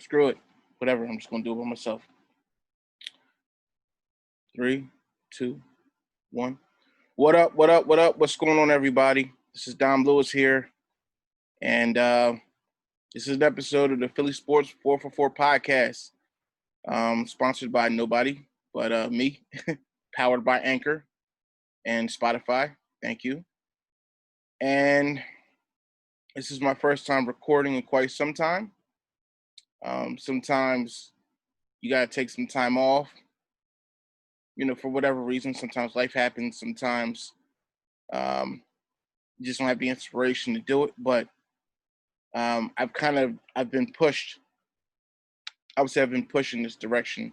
Screw it. Whatever. I'm just going to do it by myself. 3, 2, 1. What up? What up? What up? What's going on, everybody? This is Dom Lewis here. And this is an episode of the Philly Sports 444 podcast, sponsored by nobody but me, powered by Anchor and Spotify. Thank you. And this is my first time recording in quite some time. Sometimes you got to take some time off, for whatever reason. Sometimes life happens. Sometimes you just don't have the inspiration to do it. But I've been pushed. I would say I've been pushed in this direction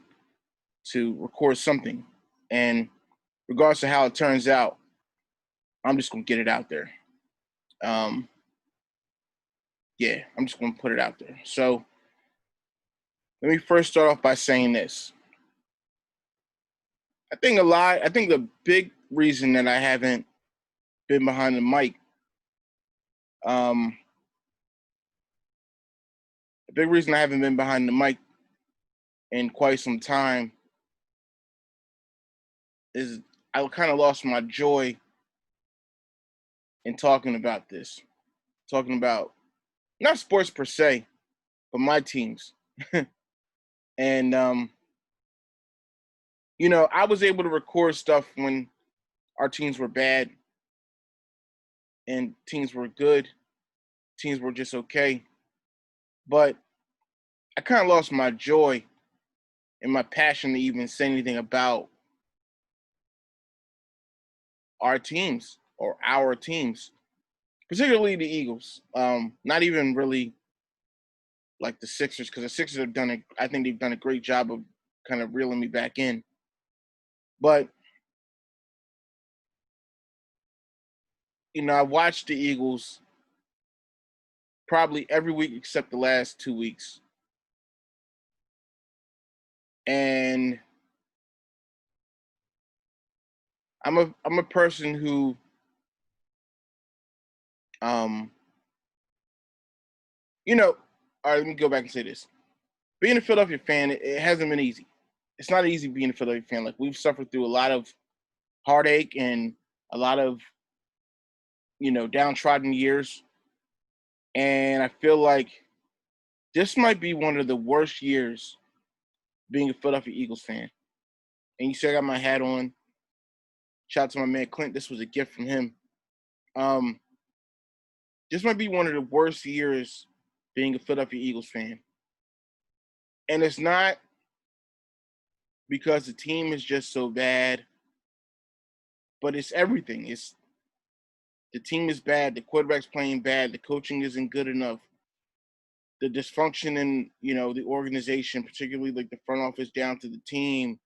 to record something. And regardless of how it turns out, I'm just going to get it out there. I'm just going to put it out there. So let me first start off by saying this. I think the big reason that I haven't been behind the mic, the big reason I haven't been behind the mic in quite some time is I kind of lost my joy in talking about this. Talking about not sports per se, but my teams. And I was able to record stuff when our teams were bad and teams were good. Teams were just okay. But I kind of lost my joy and my passion to even say anything about our teams or our teams, particularly the Eagles. Not even really like the Sixers, because the Sixers I think they've done a great job of kind of reeling me back in. But, I watched the Eagles probably every week except the last 2 weeks. And I'm a person who all right, let me go back and say this. Being a Philadelphia fan, it hasn't been easy. It's not easy being a Philadelphia fan. Like, we've suffered through a lot of heartache and a lot of, downtrodden years. And I feel like this might be one of the worst years being a Philadelphia Eagles fan. And you see I got my hat on. Shout out to my man Clint. This was a gift from him. This might be one of the worst years being a Philadelphia Eagles fan. And it's not because the team is just so bad, but it's everything. It's the team is bad, the quarterback's playing bad, the coaching isn't good enough. The dysfunction in, the organization, particularly like the front office down to the team,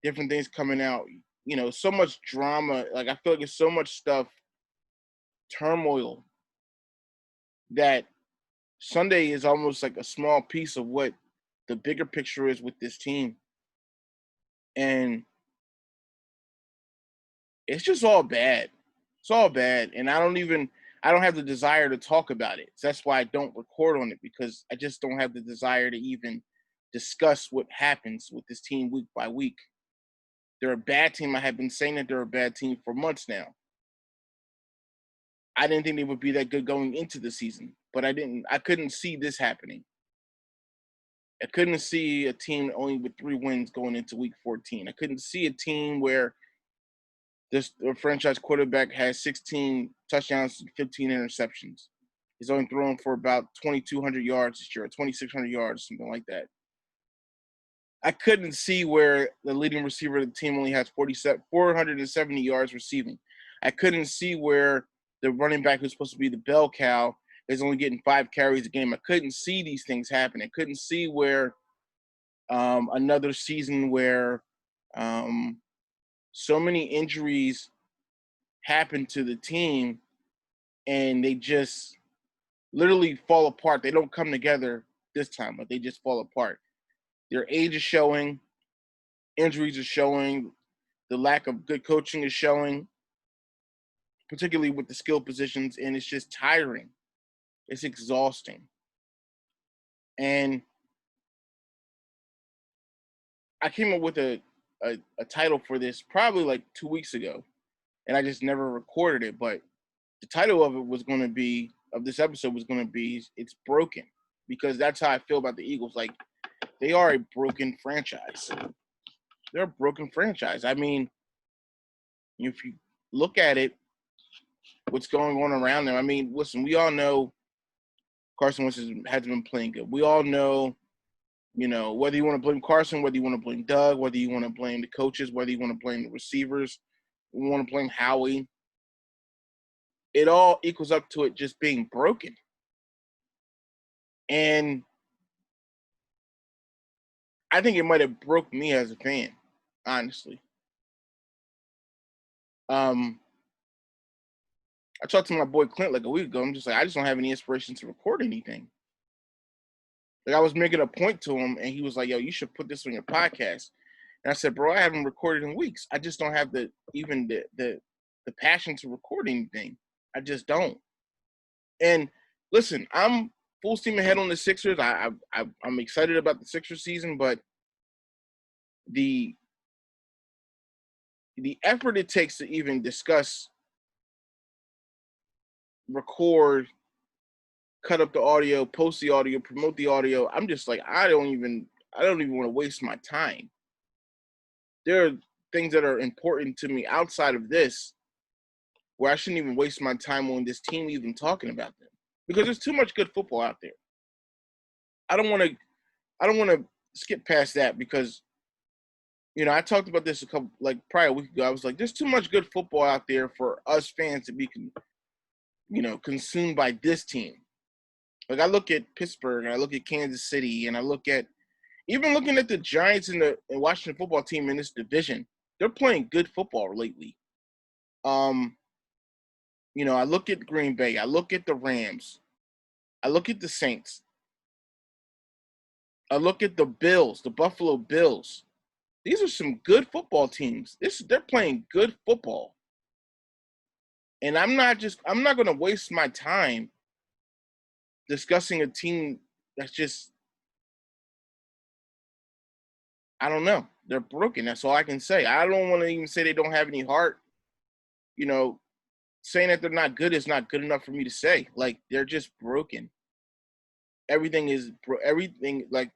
different things coming out, so much drama. Like, I feel like there's so much stuff, turmoil, that Sunday is almost like a small piece of what the bigger picture is with this team. And it's just all bad. It's all bad. And I don't have the desire to talk about it. So that's why I don't record on it, because I just don't have the desire to even discuss what happens with this team week by week. They're a bad team. I have been saying that they're a bad team for months now. I didn't think they would be that good going into the season, but I couldn't see this happening. I couldn't see a team only with 3 wins going into week 14. I couldn't see a team where the franchise quarterback has 16 touchdowns and 15 interceptions. He's only thrown for about 2,200 yards this year, or 2,600 yards, something like that. I couldn't see where the leading receiver of the team only has 470 yards receiving. I couldn't see where the running back who's supposed to be the bell cow is only getting 5 carries a game. I couldn't see these things happen. I couldn't see where another season where so many injuries happen to the team and they just literally fall apart. They don't come together this time, but they just fall apart. Their age is showing, injuries are showing, the lack of good coaching is showing, particularly with the skill positions, and it's just tiring. It's exhausting. And I came up with a title for this probably like 2 weeks ago, and I just never recorded it. But the title of it was going to be of this episode was going to be "It's Broken," because that's how I feel about the Eagles. Like, they are a broken franchise. They're a broken franchise. I mean, if you look at it, what's going on around them. I mean, listen, we all know Carson Wentz hasn't been playing good. We all know, whether you want to blame Carson, whether you want to blame Doug, whether you want to blame the coaches, whether you want to blame the receivers, you want to blame Howie. It all equals up to it just being broken. And I think it might have broke me as a fan, honestly. I talked to my boy Clint like a week ago. I'm just like, I just don't have any inspiration to record anything. Like, I was making a point to him, and he was like, "Yo, you should put this on your podcast." And I said, "Bro, I haven't recorded in weeks. I just don't have the passion to record anything. I just don't." And listen, I'm full steam ahead on the Sixers. I'm excited about the Sixers season, but the effort it takes to even discuss, record, cut up the audio, post the audio, promote the audio, I'm just like, I don't even want to waste my time. There are things that are important to me outside of this where I shouldn't even waste my time on this team even talking about them, because there's too much good football out there. I don't want to skip past that, because I talked about this probably a week ago. I was like, there's too much good football out there for us fans to be consumed by this team. Like, I look at Pittsburgh and I look at Kansas City, and I look at even looking at the Giants and the Washington football team in this division. They're playing good football lately. I look at Green Bay, I look at the Rams, I look at the Saints, I look at the Bills, the Buffalo Bills. These are some good football teams. They're playing good football. And I'm not going to waste my time discussing a team that's just, I don't know. They're broken. That's all I can say. I don't want to even say they don't have any heart. Saying that they're not good is not good enough for me to say. Like, they're just broken. Everything, like,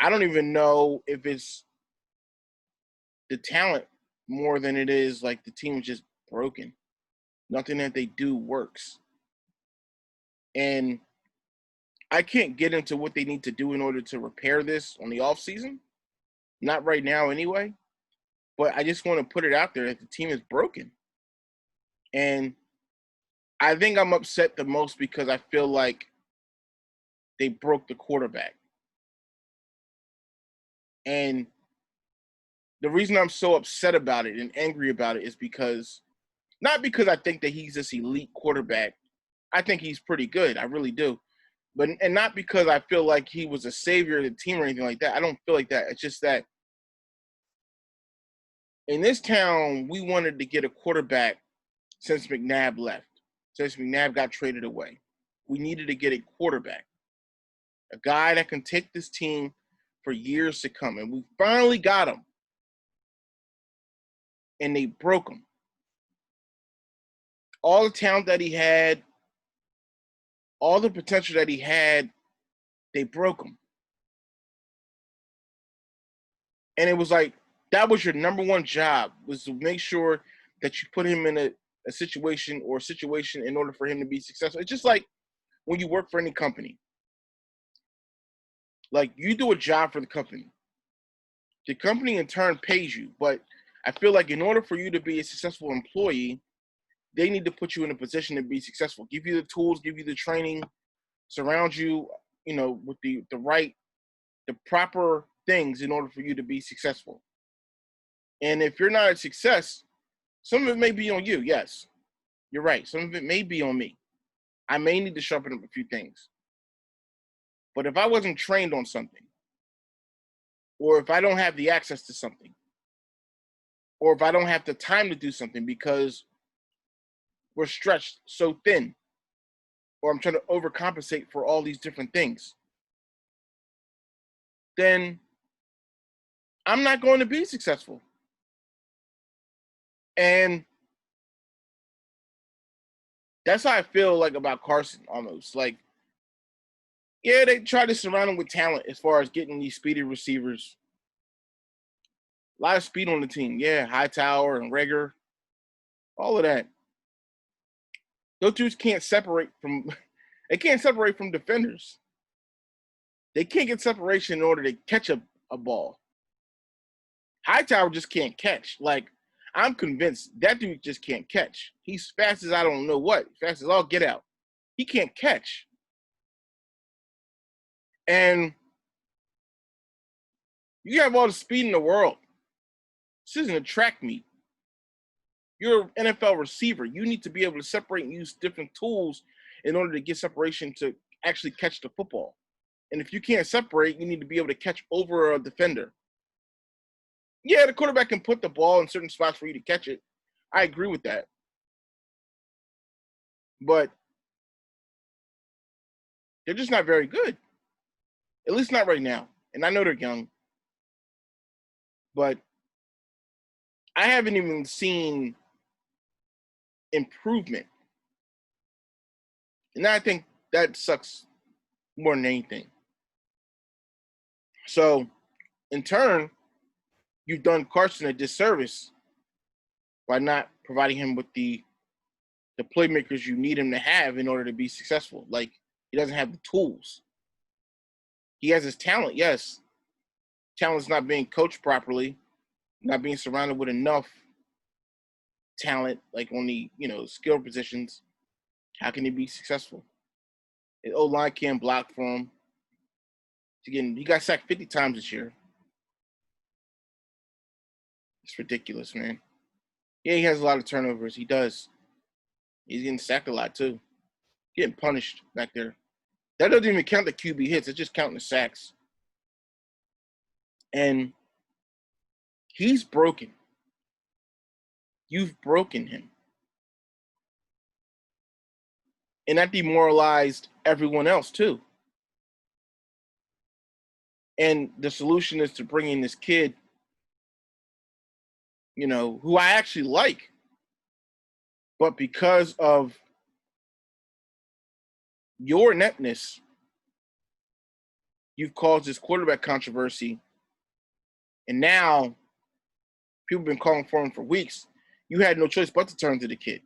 I don't even know if it's the talent more than it is like the team is just broken. Nothing that they do works. And I can't get into what they need to do in order to repair this on the off season. Not right now anyway. But I just want to put it out there that the team is broken. And I think I'm upset the most because I feel like they broke the quarterback. And the reason I'm so upset about it and angry about it is not because I think that he's this elite quarterback. I think he's pretty good. I really do. And not because I feel like he was a savior of the team or anything like that. I don't feel like that. It's just that in this town, we wanted to get a quarterback since McNabb left, since McNabb got traded away. We needed to get a quarterback, a guy that can take this team for years to come. And we finally got him. And they broke him. All the talent that he had, all the potential that he had, they broke him. And it was like, that was your number one job, was to make sure that you put him in a situation in order for him to be successful. It's just like when you work for any company. Like, you do a job for the company. The company in turn pays you. But I feel like in order for you to be a successful employee, they need to put you in a position to be successful. Give you the tools, give you the training, surround you, with the proper things in order for you to be successful. And if you're not a success, some of it may be on you. Yes, you're right. Some of it may be on me. I may need to sharpen up a few things. But if I wasn't trained on something, or if I don't have the access to something, or if I don't have the time to do something because we're stretched so thin, or I'm trying to overcompensate for all these different things, then I'm not going to be successful. And that's how I feel like about Carson almost. Like, yeah, they try to surround him with talent as far as getting these speedy receivers. A lot of speed on the team. Yeah, Hightower and Rager, all of that. Those dudes can't separate from they can't separate from defenders. They can't get separation in order to catch a ball. Hightower just can't catch. Like, I'm convinced that dude just can't catch. He's fast as I don't know what. Fast as all get out. He can't catch. And you have all the speed in the world. This isn't a track meet. You're an NFL receiver. You need to be able to separate and use different tools in order to get separation to actually catch the football. And if you can't separate, you need to be able to catch over a defender. Yeah, the quarterback can put the ball in certain spots for you to catch it. I agree with that. But they're just not very good. At least not right now. And I know they're young. But I haven't even seen improvement. And I think that sucks more than anything. So, in turn, you've done Carson a disservice by not providing him with the playmakers you need him to have in order to be successful. Like, he doesn't have the tools. He has his talent, yes. Talent's not being coached properly, not being surrounded with enough talent, like on the, skill positions. How can he be successful? The O-line can't block for him. Again, he got sacked 50 times this year. It's ridiculous, man. Yeah, he has a lot of turnovers. He does. He's getting sacked a lot, too. Getting punished back there. That doesn't even count the QB hits. It's just counting the sacks. And he's broken. You've broken him. And that demoralized everyone else, too. And the solution is to bring in this kid, who I actually like. But because of your ineptness, you've caused this quarterback controversy. And now people have been calling for him for weeks. You had no choice but to turn to the kid.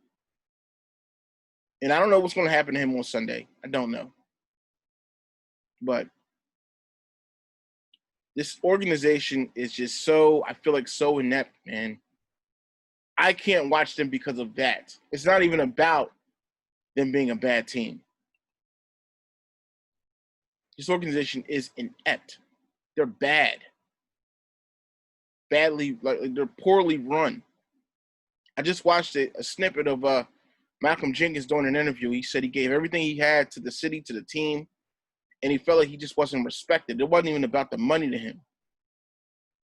And I don't know what's going to happen to him on Sunday. I don't know. But this organization is just I feel like so inept, man. I can't watch them because of that. It's not even about them being a bad team. This organization is inept. They're bad. Badly, like they're poorly run. I just watched a snippet of Malcolm Jenkins doing an interview. He said he gave everything he had to the city, to the team, and he felt like he just wasn't respected. It wasn't even about the money to him.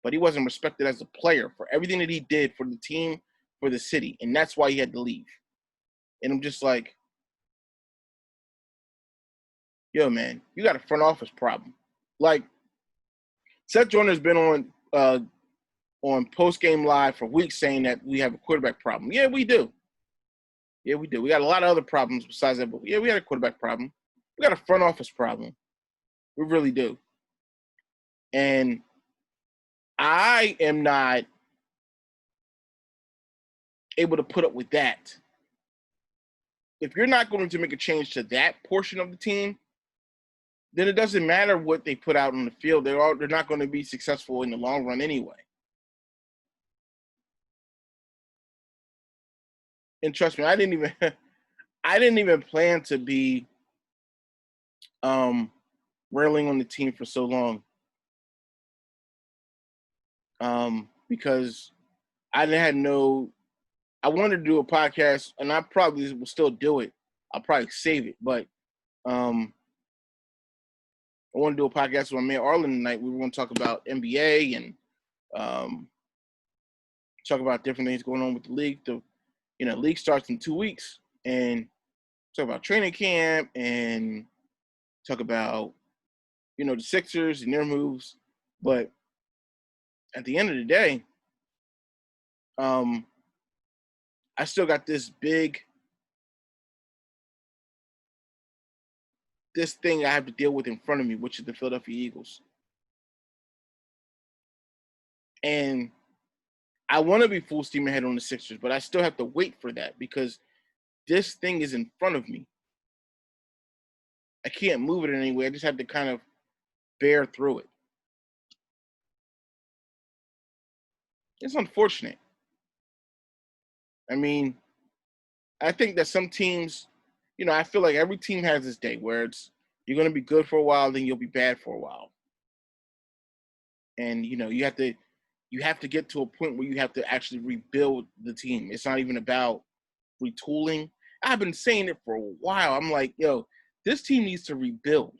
But he wasn't respected as a player for everything that he did for the team, for the city, and that's why he had to leave. And I'm just like, yo, man, you got a front office problem. Like, Seth Joyner's been on post-game live for weeks saying that we have a quarterback problem. Yeah, we do. Yeah, we do. We got a lot of other problems besides that, but yeah, we got a quarterback problem. We got a front office problem. We really do. And I am not able to put up with that. If you're not going to make a change to that portion of the team, then it doesn't matter what they put out on the field. They're not going to be successful in the long run anyway. And trust me, I didn't even plan to be railing on the team for so long. Because I wanted to do a podcast, and I probably will still do it. I'll probably save it, but I want to do a podcast with my man Arlen tonight. We were going to talk about NBA and talk about different things going on with the league. The league starts in 2 weeks, and talk about training camp and talk about the Sixers and their moves. But at the end of the day, I still got this thing I have to deal with in front of me, which is the Philadelphia Eagles. And I want to be full steam ahead on the Sixers, but I still have to wait for that because this thing is in front of me. I can't move it in any way. I just have to kind of bear through it. It's unfortunate. I mean, I think that some teams, I feel like every team has this day where you're going to be good for a while, then you'll be bad for a while. And, you have to get to a point where you have to actually rebuild the team. It's not even about retooling. I've been saying it for a while. I'm like, this team needs to rebuild.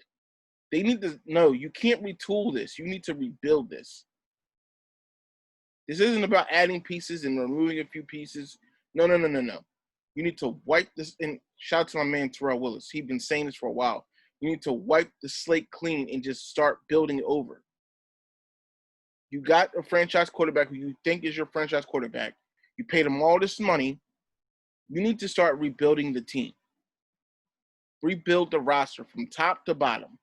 They need to, no, you can't retool this. You need to rebuild this. This isn't about adding pieces and removing a few pieces. No. You need to wipe this. And shout out to my man Terrell Willis. He's been saying this for a while. You need to wipe the slate clean and just start building over. You got a franchise quarterback who you think is your franchise quarterback. You paid him all this money. You need to start rebuilding the team. Rebuild the roster from top to bottom.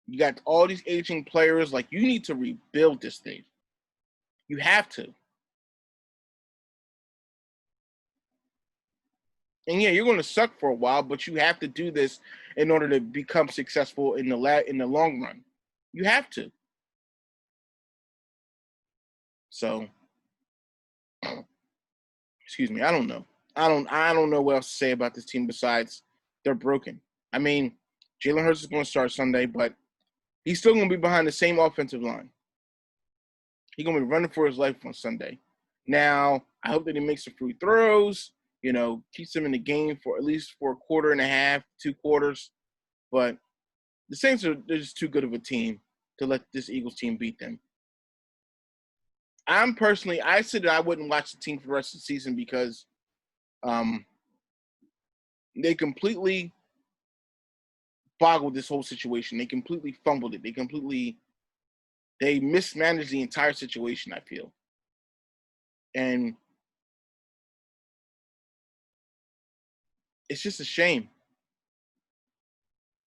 You got all these aging players. Like, you need to rebuild this thing. You have to. And yeah, you're going to suck for a while, but you have to do this in order to become successful in the long run. You have to. So, excuse me. I don't know. I don't know what else to say about this team besides they're broken. I mean, Jalen Hurts is going to start Sunday, but he's still going to be behind the same offensive line. He's going to be running for his life on Sunday. Now, I hope that he makes some free throws, keeps him in the game for at least for a quarter and a half, 2 quarters. But the Saints they're just too good of a team to let this Eagles team beat them. I said that I wouldn't watch the team for the rest of the season because they completely boggled this whole situation. They completely fumbled it. They mismanaged the entire situation, I feel. And it's just a shame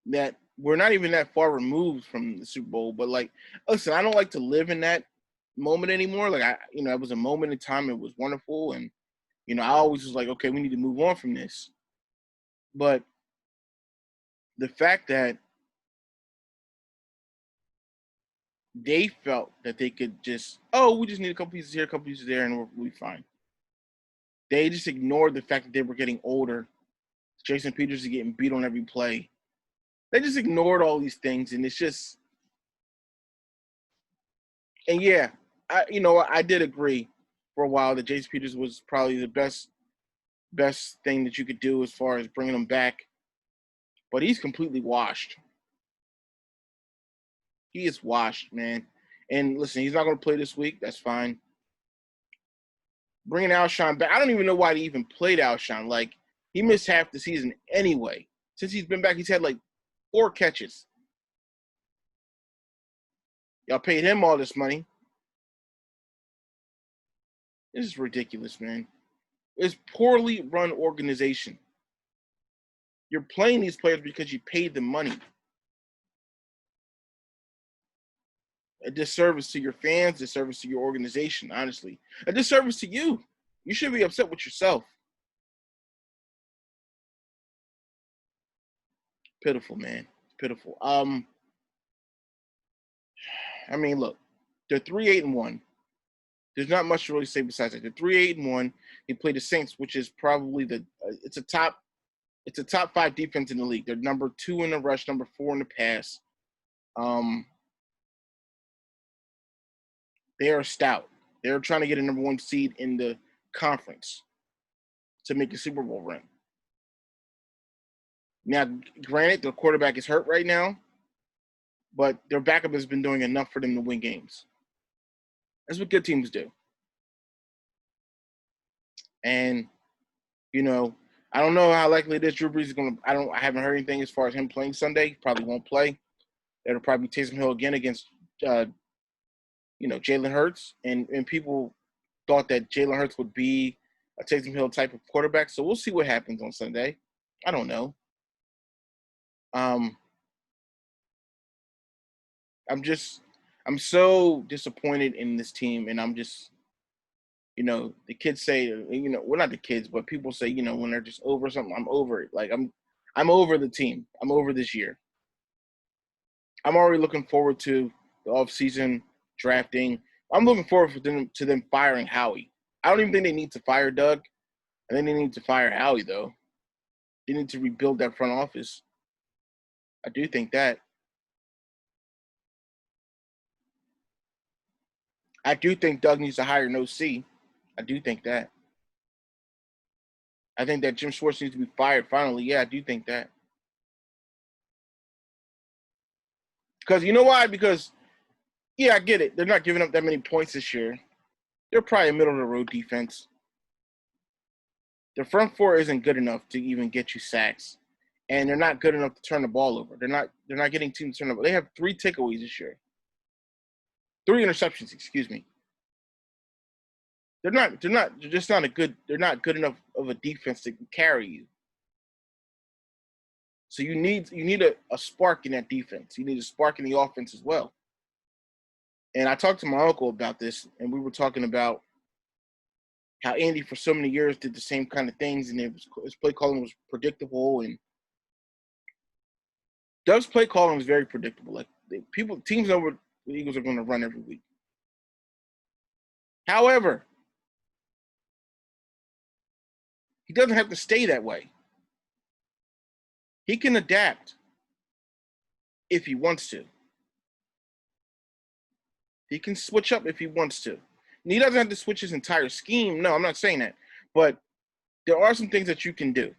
that we're not even that far removed from the Super Bowl. But, like, listen, I don't like to live in that moment anymore. Like, it was a moment in time. It was wonderful. And, I always was like, okay, we need to move on from this. But the fact that they felt that they could just, we just need a couple pieces here, a couple pieces there, and we'll be fine. They just ignored the fact that they were getting older. Jason Peters is getting beat on every play. They just ignored all these things, and it's just, and yeah, I did agree for a while that Jason Peters was probably the best thing that you could do as far as bringing him back, but he's completely washed. He is washed, man. And listen, he's not going to play this week. That's fine. Bringing Alshon back, I don't even know why he even played Alshon. Like, he missed half the season anyway. Since he's been back, he's had like 4 catches. Y'all paid him all this money. This is ridiculous, man. It's poorly run organization. You're playing these players because you paid them money. A disservice to your fans, disservice to your organization, honestly. A disservice to you. You should be upset with yourself. Pitiful, man. Pitiful. I mean, look, they're 3-8-1. There's not much to really say besides that. They're 3-8-1. They play the Saints, which is probably it's a top 5 defense in the league. They're number 2 in the rush, number 4 in the pass. They are stout. They're trying to get a number 1 seed in the conference to make a Super Bowl run. Now, granted, the quarterback is hurt right now, but their backup has been doing enough for them to win games. That's what good teams do. And, I don't know how likely it is Drew Brees is going to. I haven't heard anything as far as him playing Sunday. He probably won't play. It'll probably be Taysom Hill again against, Jalen Hurts, and people thought that Jalen Hurts would be a Taysom Hill type of quarterback. So we'll see what happens on Sunday. I don't know. I'm so disappointed in this team, and I'm just, the kids say, well, not the kids, but people say, when they're just over something, I'm over it. Like I'm over the team. I'm over this year. I'm already looking forward to the offseason drafting. I'm looking forward to them firing Howie. I don't even think they need to fire Doug. I think they need to fire Howie, though. They need to rebuild that front office. I do think that. I do think Doug needs to hire an OC. I do think that. I think that Jim Schwartz needs to be fired finally. Yeah, I do think that. Because you know why? Because, yeah, I get it. They're not giving up that many points this year. They're probably a middle-of-the-road defense. Their front four isn't good enough to even get you sacks. And they're not good enough to turn the ball over. They're not getting teams to turn the ball. They have 3 takeaways this year. 3 interceptions, excuse me. They're not good enough of a defense to carry you. So you need a spark in that defense. You need a spark in the offense as well. And I talked to my uncle about this, and we were talking about how Andy for so many years did the same kind of things, and his play calling was predictable. And Doug's play calling was very predictable. Like teams know what the Eagles are going to run every week. However, he doesn't have to stay that way. He can adapt if he wants to. He can switch up if he wants to. And he doesn't have to switch his entire scheme. No, I'm not saying that. But there are some things that you can do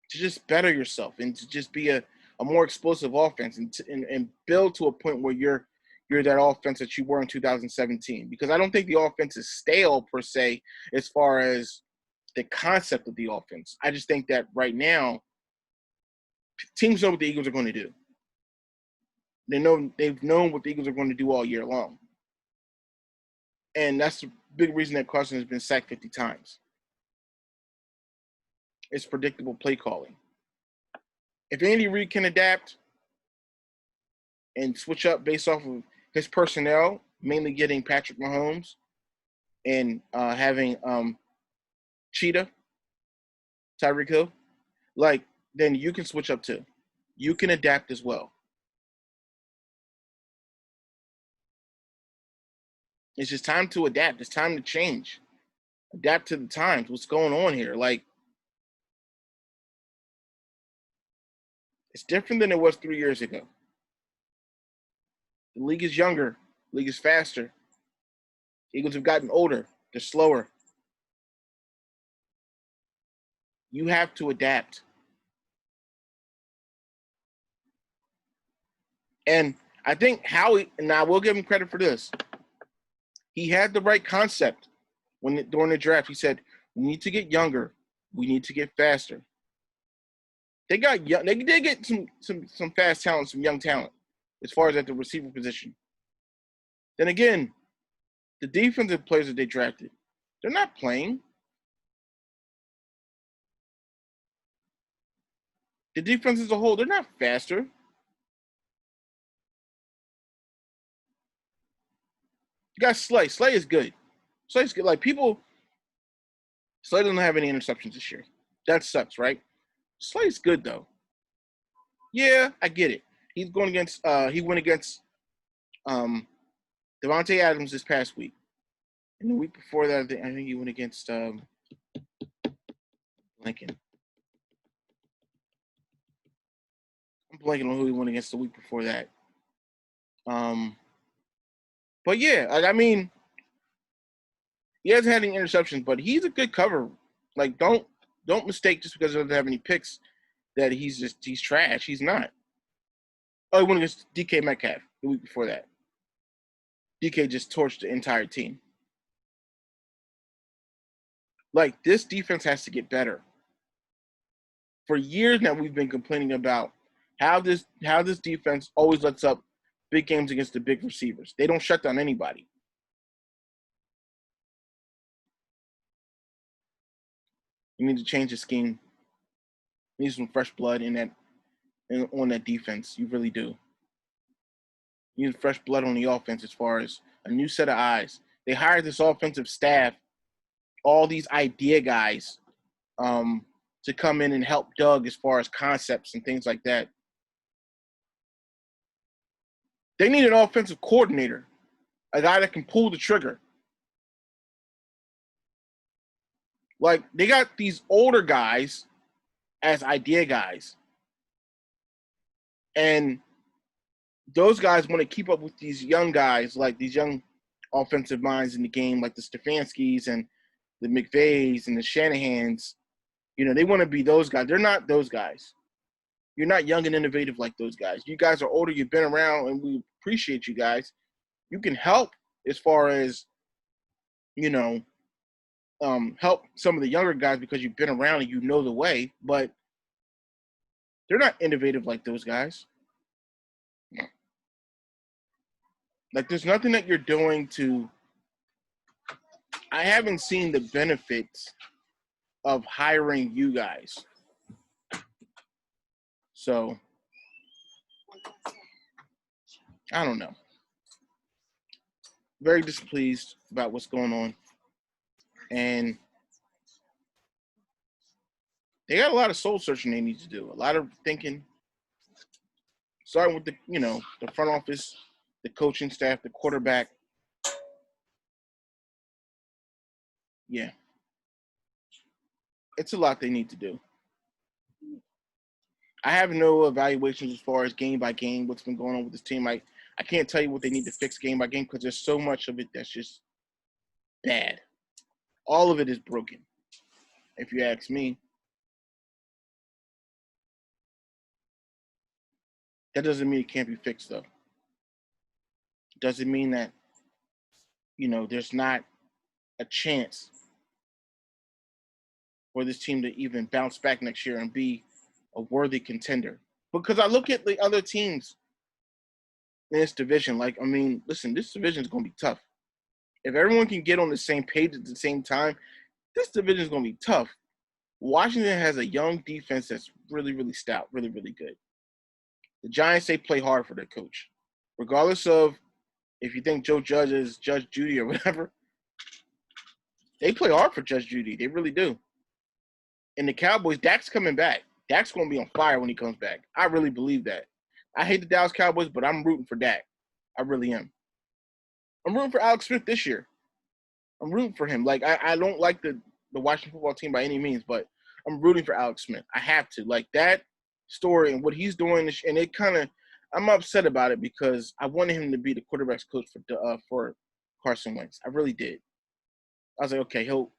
to just better yourself and to just be a more explosive offense and build to a point where you're that offense that you were in 2017. Because I don't think the offense is stale per se as far as the concept of the offense. I just think that right now, teams know what the Eagles are going to do. They've known what the Eagles are going to do all year long. And that's the big reason that Carson has been sacked 50 times. It's predictable play calling. If Andy Reid can adapt and switch up based off of his personnel, mainly getting Patrick Mahomes and having Cheetah, Tyreek Hill, then you can switch up too. You can adapt as well. It's just time to adapt. It's time to change. Adapt to the times. What's going on here? It's different than it was 3 years ago. The league is younger. The league is faster. The Eagles have gotten older. They're slower. You have to adapt. And I think Howie, and I will give him credit for this, he had the right concept during the draft. He said, we need to get younger. We need to get faster. They got young. They did get some fast talent, some young talent, as far as at the receiver position. Then again, the defensive players that they drafted, they're not playing. The defense as a whole, they're not faster. You got Slay. Slay is good. Slay's good. Slay doesn't have any interceptions this year. That sucks, right? Slay's good though. Yeah, I get it. He's going against. He went against Devontae Adams this past week, and the week before that, I think he went against Lincoln. I'm blanking on who he went against the week before that. But yeah, I mean, he hasn't had any interceptions, but he's a good cover. Don't mistake just because he doesn't have any picks that he's trash. He's not. Oh, he went against DK Metcalf the week before that. DK just torched the entire team. Like, this defense has to get better. For years now, we've been complaining about how this defense always lets up big games against the big receivers. They don't shut down anybody. You need to change the scheme. You need some fresh blood on that defense. You really do. You need fresh blood on the offense as far as a new set of eyes. They hired this offensive staff, all these idea guys, to come in and help Doug as far as concepts and things like that. They need an offensive coordinator, a guy that can pull the trigger. Like, they got these older guys as idea guys. And those guys want to keep up with these young guys, like these young offensive minds in the game, like the Stefanskis and the McVays and the Shanahans. You know, they want to be those guys. They're not those guys. You're not young and innovative like those guys. You guys are older. You've been around, and we appreciate you guys. You can help as far as, you know, help some of the younger guys because you've been around and you know the way, but they're not innovative like those guys. Like, there's nothing that you're doing to – I haven't seen the benefits of hiring you guys. So, I don't know. Very displeased about what's going on. And they got a lot of soul searching they need to do. A lot of thinking, starting with the front office, the coaching staff, the quarterback. Yeah. It's a lot they need to do. I have no evaluations as far as game by game, what's been going on with this team. I can't tell you what they need to fix game by game because there's so much of it that's just bad. All of it is broken, if you ask me. That doesn't mean it can't be fixed, though. It doesn't mean that, there's not a chance for this team to even bounce back next year and be a worthy contender. Because I look at the other teams in this division, listen, this division is going to be tough. If everyone can get on the same page at the same time, this division is going to be tough. Washington has a young defense that's really, really stout, really, really good. The Giants, they play hard for their coach. Regardless of if you think Joe Judge is Judge Judy or whatever, they play hard for Judge Judy. They really do. And the Cowboys, Dak's coming back. Dak's going to be on fire when he comes back. I really believe that. I hate the Dallas Cowboys, but I'm rooting for Dak. I really am. I'm rooting for Alex Smith this year. I'm rooting for him. Like, I don't like the Washington football team by any means, but I'm rooting for Alex Smith. I have to. Like, that story and what he's doing, and it kind of – I'm upset about it because I wanted him to be the quarterback's coach for Carson Wentz. I really did. I was like, okay, he'll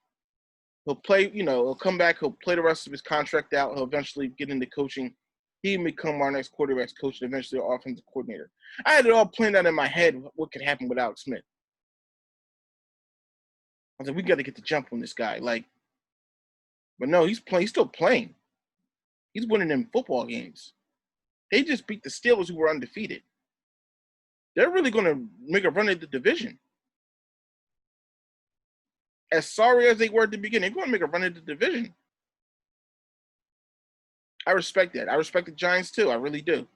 play, he'll come back, he'll play the rest of his contract out, he'll eventually get into coaching. He can become our next quarterback's coach and eventually our offensive coordinator. I had it all planned out in my head what could happen with Alex Smith. I was like, we got to get the jump on this guy. But no, he's still playing. He's winning them football games. They just beat the Steelers, who were undefeated. They're really going to make a run at the division. As sorry as they were at the beginning, they're going to make a run at the division. I respect that. I respect the Giants, too. I really do.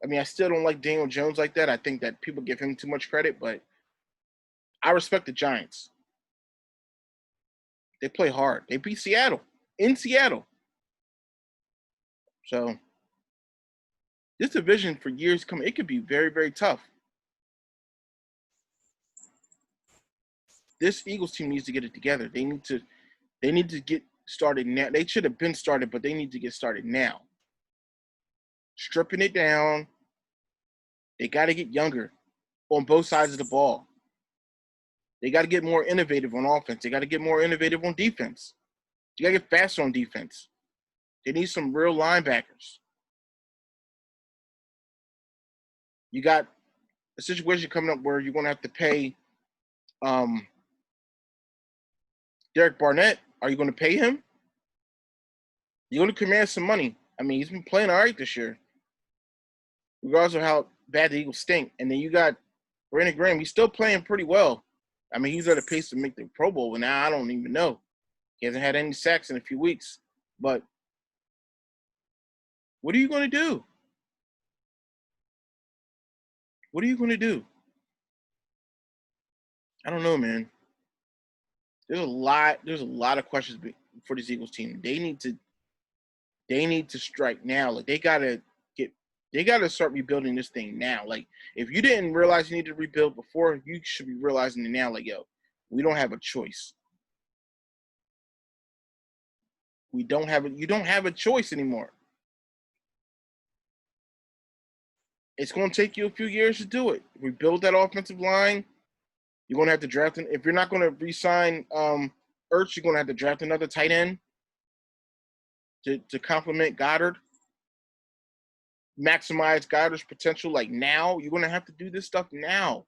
I still don't like Daniel Jones like that. I think that people give him too much credit, but I respect the Giants. They play hard. They beat Seattle. In Seattle. So, this division for years coming, it could be very, very tough. This Eagles team needs to get it together. They need to get started now. They should have been started, but they need to get started now. Stripping it down. They got to get younger on both sides of the ball. They got to get more innovative on offense. They got to get more innovative on defense. You got to get faster on defense. They need some real linebackers. You got a situation coming up where you're going to have to pay Derek Barnett, are you going to pay him? You're going to command some money. I mean, he's been playing all right this year, regardless of how bad the Eagles stink. And then you got Brandon Graham. He's still playing pretty well. I mean, he's at a pace to make the Pro Bowl, and now I don't even know. He hasn't had any sacks in a few weeks. But what are you going to do? What are you going to do? I don't know, man. There's a lot of questions for this Eagles team. They need to strike now. Like they gotta start rebuilding this thing now. Like if you didn't realize you need to rebuild before, you should be realizing it now. Like, yo, we don't have a choice. You don't have a choice anymore. It's going to take you a few years to do it. Rebuild that offensive line. You're going to have to draft – if you're not going to re-sign Ertz, you're going to have to draft another tight end to complement Goddard. Maximize Goddard's potential like now. You're going to have to do this stuff now.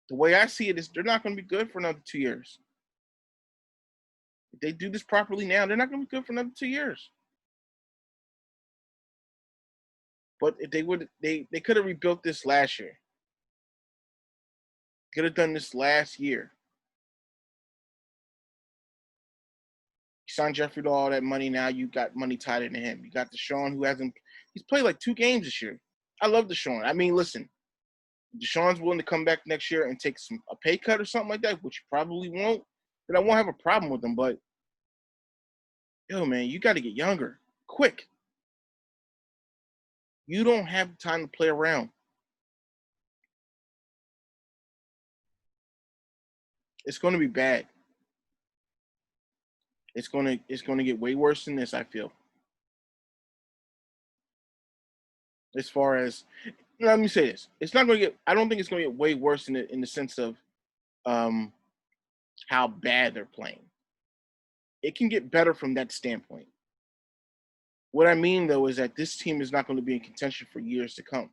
The way I see it is they're not going to be good for another 2 years. If they do this properly now, they're not going to be good for another 2 years. But if they could have rebuilt this last year. Could have done this last year. You signed Jeffrey to all that money. Now you got money tied into him. You got Deshaun, who he's played like 2 games this year. I love Deshaun. I mean, listen, Deshaun's willing to come back next year and take a pay cut or something like that, which you probably won't. Then I won't have a problem with him. But yo, man, you got to get younger, quick. You don't have time to play around. It's going to be bad. It's going to get way worse than this, I feel. As far as, let me say this. It's not going to get, I don't think it's going to get way worse in the sense of how bad they're playing. It can get better from that standpoint. What I mean, though, is that this team is not going to be in contention for years to come.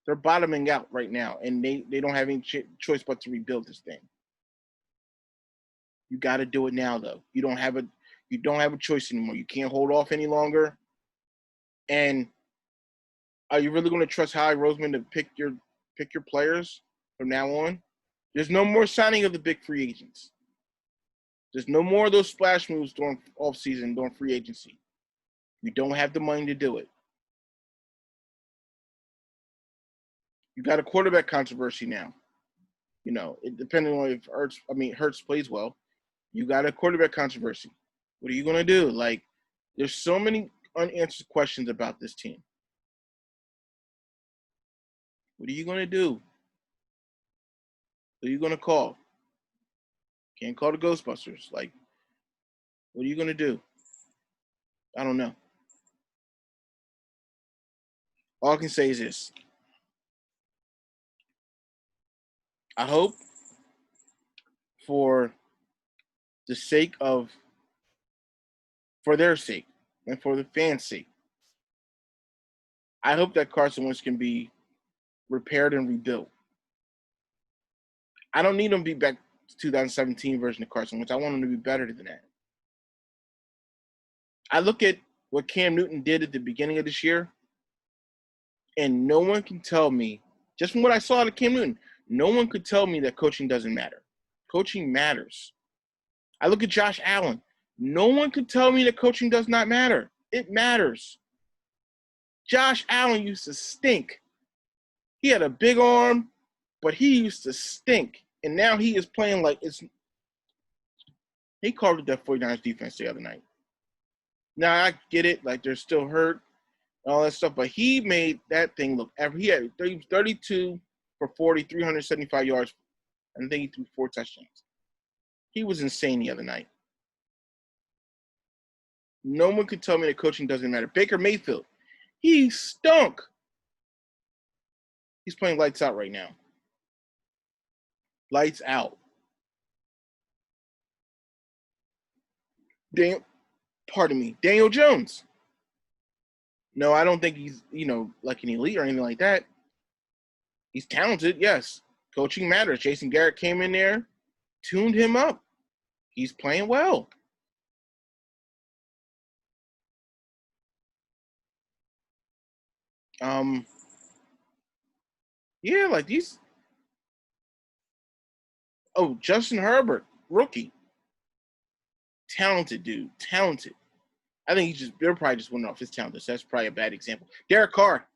They're bottoming out right now, and they don't have any choice but to rebuild this thing. You got to do it now, though. You don't have a choice anymore. You can't hold off any longer. And are you really going to trust Howie Roseman to pick your players from now on? There's no more signing of the big free agents. There's no more of those splash moves during offseason, during free agency. You don't have the money to do it. You got a quarterback controversy now. You know, depending on if Hurts plays well, you got a quarterback controversy. What are you going to do? Like, there's so many unanswered questions about this team. What are you going to do? Who are you going to call? Can't call the Ghostbusters. Like, what are you going to do? I don't know. All I can say is this. I hope for their sake and for the fans' sake, I hope that Carson Wentz can be repaired and rebuilt. I don't need him to be back to 2017 version of Carson Wentz. I want him to be better than that. I look at what Cam Newton did at the beginning of this year, and no one can tell me, just from what I saw out of Cam Newton, no one could tell me that coaching doesn't matter. Coaching matters. I look at Josh Allen. No one could tell me that coaching does not matter. It matters. Josh Allen used to stink. He had a big arm, but he used to stink. And now he is playing like it's – he carved up that 49ers defense the other night. Now, I get it. Like, they're still hurt and all that stuff. But he made that thing look – he had 32 for 40, 375 yards. And I think he threw 4 touchdowns. He was insane the other night. No one could tell me that coaching doesn't matter. Baker Mayfield, he stunk. He's playing lights out right now. Lights out. Daniel Jones. No, I don't think he's, like an elite or anything like that. He's talented, yes. Coaching matters. Jason Garrett came in there, tuned him up. He's playing well. Yeah, like these. Oh, Justin Herbert, rookie, talented dude, talented. I think they're probably just winning off his talent. So that's probably a bad example. Derek Carr,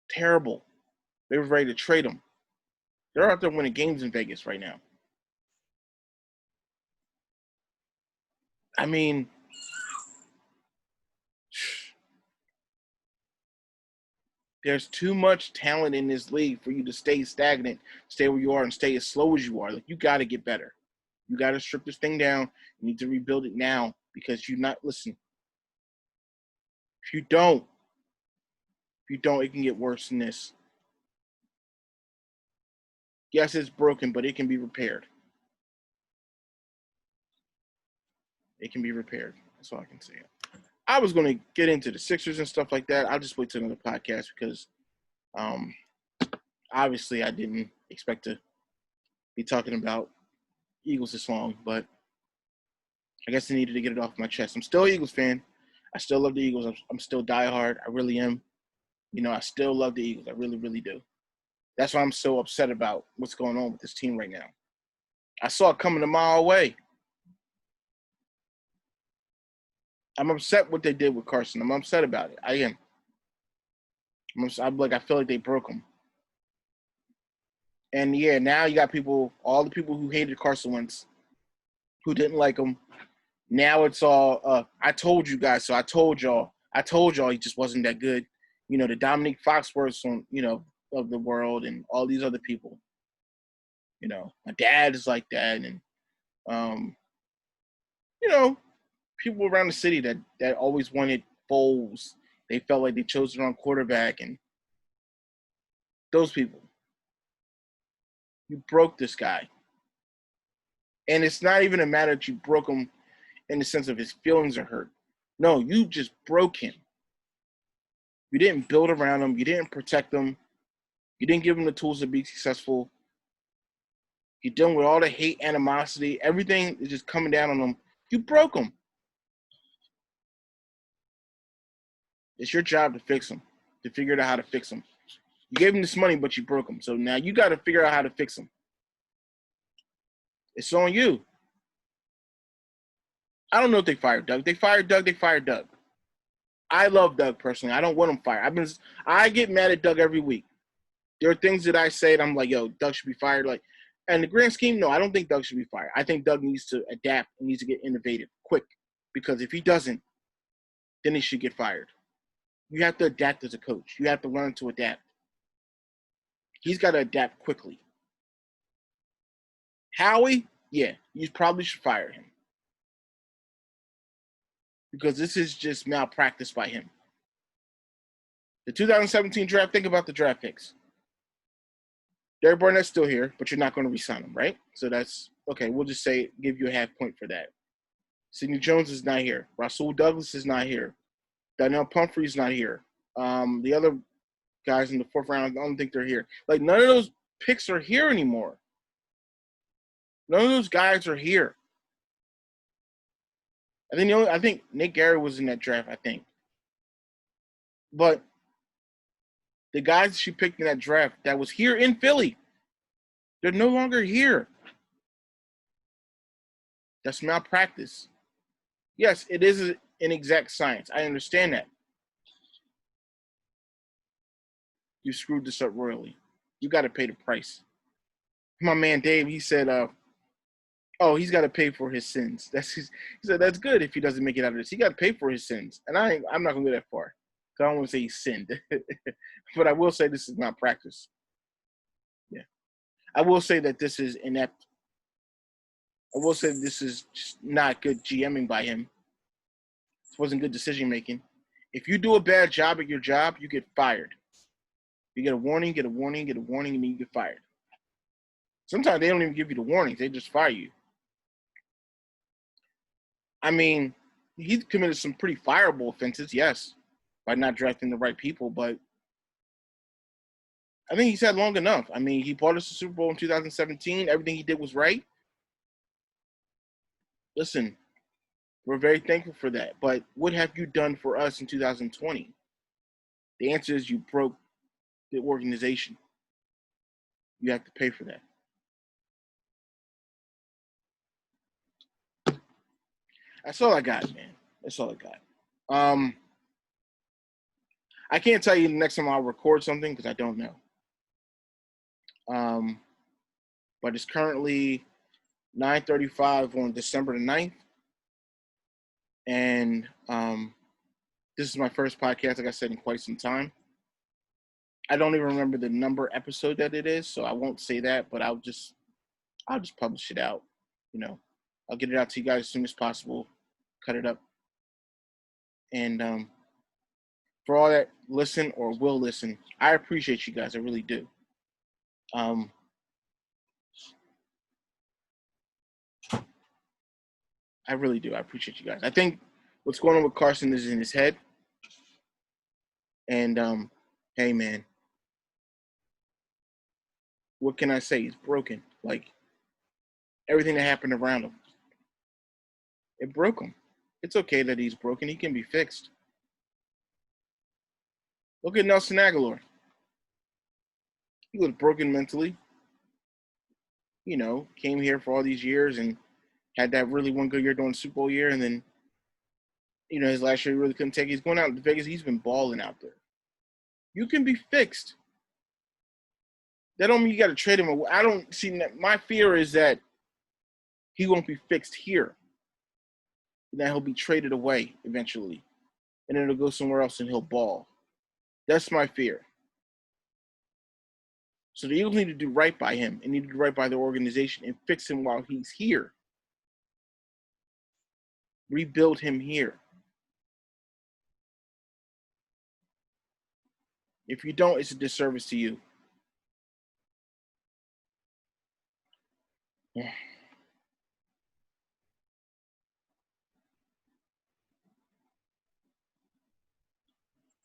terrible. They were ready to trade him. They're out there winning games in Vegas right now. I mean, there's too much talent in this league for you to stay stagnant, stay where you are, and stay as slow as you are. Like, you got to get better. You got to strip this thing down. You need to rebuild it now because listen. If you don't, it can get worse than this. Yes, it's broken, but it can be repaired. It can be repaired. That's all I can say. I was going to get into the Sixers and stuff like that. I'll just wait till another podcast because obviously I didn't expect to be talking about Eagles this long, but I guess I needed to get it off my chest. I'm still an Eagles fan. I still love the Eagles. I'm still diehard. I really am. I still love the Eagles. I really, really do. That's why I'm so upset about what's going on with this team right now. I saw it coming a mile away. I'm upset what they did with Carson. I'm upset about it. I am. I feel like they broke him. And yeah, now you got all the people who hated Carson Wentz, who didn't like him. Now it's all, I told you guys, so I told y'all he just wasn't that good. The Dominique Foxworths of the world and all these other people. My dad is like that. And, people around the city that always wanted Foles. They felt like they chose the wrong quarterback, and those people. You broke this guy. And it's not even a matter that you broke him in the sense of his feelings are hurt. No, you just broke him. You didn't build around him. You didn't protect him. You didn't give him the tools to be successful. You're dealing with all the hate, animosity. Everything is just coming down on him. You broke him. It's your job to fix him, to figure out how to fix him. You gave him this money, but you broke him. So now you got to figure out how to fix him. It's on you. I don't know if they fired Doug. They fired Doug. I love Doug personally. I don't want him fired. I get mad at Doug every week. There are things that I say and I'm like, yo, Doug should be fired. Like, and the grand scheme, no, I don't think Doug should be fired. I think Doug needs to adapt and needs to get innovative quick. Because if he doesn't, then he should get fired. You have to adapt as a coach. You have to learn to adapt. He's got to adapt quickly. Howie, yeah, you probably should fire him. Because this is just malpractice by him. The 2017 draft, think about the draft picks. Derek Barnett's still here, but you're not going to re-sign him, right? So that's, okay, we'll just say, give you a half point for that. Sidney Jones is not here. Rasul Douglas is not here. Donnell Pumphrey's not here. The other guys in the fourth round, I don't think they're here. Like, none of those picks are here anymore. None of those guys are here. I think Nick Gary was in that draft, I think. But the guys she picked in that draft that was here in Philly, they're no longer here. That's malpractice. Yes, it is an exact science. I understand that. You screwed this up royally. You got to pay the price. My man Dave, he said, he's got to pay for his sins. He said, that's good if he doesn't make it out of this. He got to pay for his sins. And I'm not going to go that far. So I don't want to say he sinned. But I will say this is malpractice. Yeah. I will say that this is inept. I will say this is just not good GMing by him. This wasn't good decision making. If you do a bad job at your job, you get fired. You get a warning, and then you get fired. Sometimes they don't even give you the warnings. They just fire you. I mean, he's committed some pretty fireable offenses, yes, by not drafting the right people. But, I think he's had long enough. I mean, he brought us the Super Bowl in 2017. Everything he did was right. Listen, we're very thankful for that. But what have you done for us in 2020? The answer is you broke the organization. You have to pay for that. That's all I got, man. That's all I got. I can't tell you the next time I'll record something because I don't know. But it's currently 9:35 on December the 9th. And this is my first podcast, like I said, in quite some time. I don't even remember the number episode that it is, so I won't say that, but I'll just publish it out. I'll get it out to you guys as soon as possible, cut it up. And for all that listen or will listen, I appreciate you guys. I really do. I really do. I appreciate you guys. I think what's going on with Carson is in his head. And hey, man, what can I say? He's broken. Like, everything that happened around him, it broke him. It's okay that he's broken. He can be fixed. Look at Nelson Aguilar. He was broken mentally. Came here for all these years and had that really one good year during the Super Bowl year. And then, his last year he really couldn't take it. He's going out to Vegas. He's been balling out there. You can be fixed. That don't mean you got to trade him. I don't see that. My fear is that he won't be fixed here. And that he'll be traded away eventually. And then it'll go somewhere else and he'll ball. That's my fear. So the Eagles need to do right by him and need to do right by the organization and fix him while he's here. Rebuild him here. If you don't, it's a disservice to you.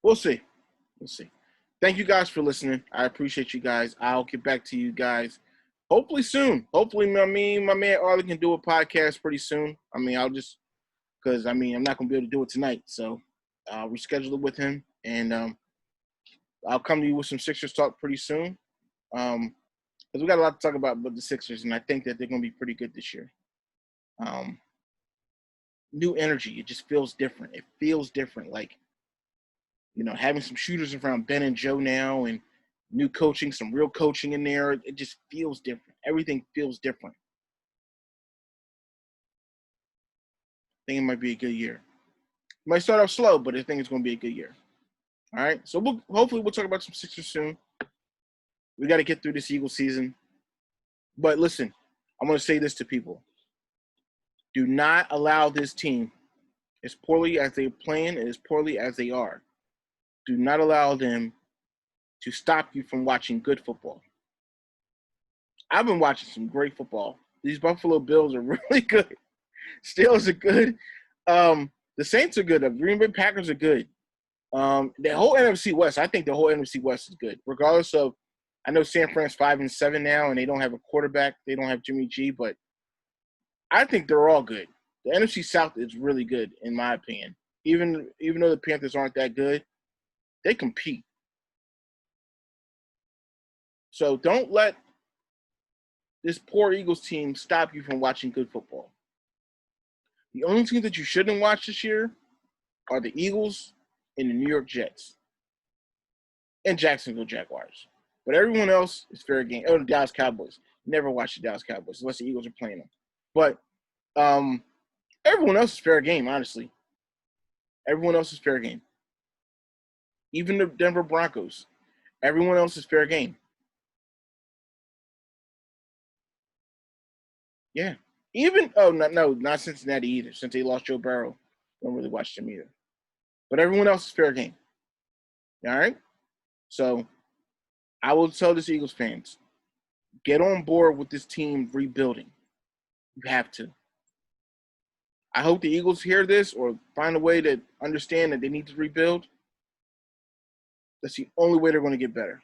We'll see. We'll see. Thank you guys for listening. I appreciate you guys. I'll get back to you guys hopefully soon. Hopefully, my man Arlie can do a podcast pretty soon. Because I'm not going to be able to do it tonight. So I'll reschedule it with him. And I'll come to you with some Sixers talk pretty soon. Because we got a lot to talk about with the Sixers. And I think that they're going to be pretty good this year. New energy. It just feels different. It feels different. Like, having some shooters around Ben and Joe now and new coaching, some real coaching in there. It just feels different. Everything feels different. I think it might be a good year. It might start off slow, but I think it's going to be a good year. All right? So hopefully we'll talk about some Sixers soon. We got to get through this Eagles season. But listen, I'm going to say this to people. Do not allow this team, as poorly as they're playing and as poorly as they are, do not allow them to stop you from watching good football. I've been watching some great football. These Buffalo Bills are really good. Steelers are good. The Saints are good. The Green Bay Packers are good. The whole NFC West, I think the whole NFC West is good. Regardless of, I know San Fran's 5-7 now, and they don't have a quarterback. They don't have Jimmy G, but I think they're all good. The NFC South is really good, in my opinion. Even though the Panthers aren't that good, they compete. So don't let this poor Eagles team stop you from watching good football. The only teams that you shouldn't watch this year are the Eagles and the New York Jets and Jacksonville Jaguars. But everyone else is fair game. Oh, the Dallas Cowboys. Never watch the Dallas Cowboys unless the Eagles are playing them. But everyone else is fair game, honestly. Everyone else is fair game. Even the Denver Broncos. Everyone else is fair game. Yeah. Not Cincinnati either. Since they lost Joe Burrow, don't really watch them either. But everyone else is fair game. All right? So I will tell this Eagles fans, get on board with this team rebuilding. You have to. I hope the Eagles hear this or find a way to understand that they need to rebuild. That's the only way they're going to get better.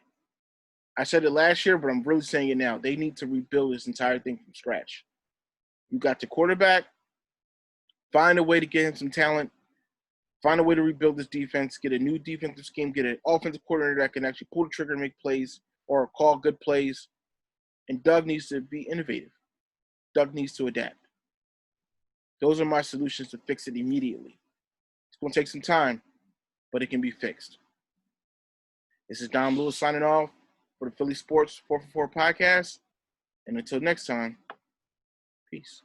I said it last year, but I'm really saying it now. They need to rebuild this entire thing from scratch. You got the quarterback. Find a way to get him some talent. Find a way to rebuild this defense. Get a new defensive scheme. Get an offensive coordinator that can actually pull the trigger and make plays or call good plays. And Doug needs to be innovative. Doug needs to adapt. Those are my solutions to fix it immediately. It's going to take some time, but it can be fixed. This is Dom Lewis signing off for the Philly Sports 444 podcast. And until next time, peace.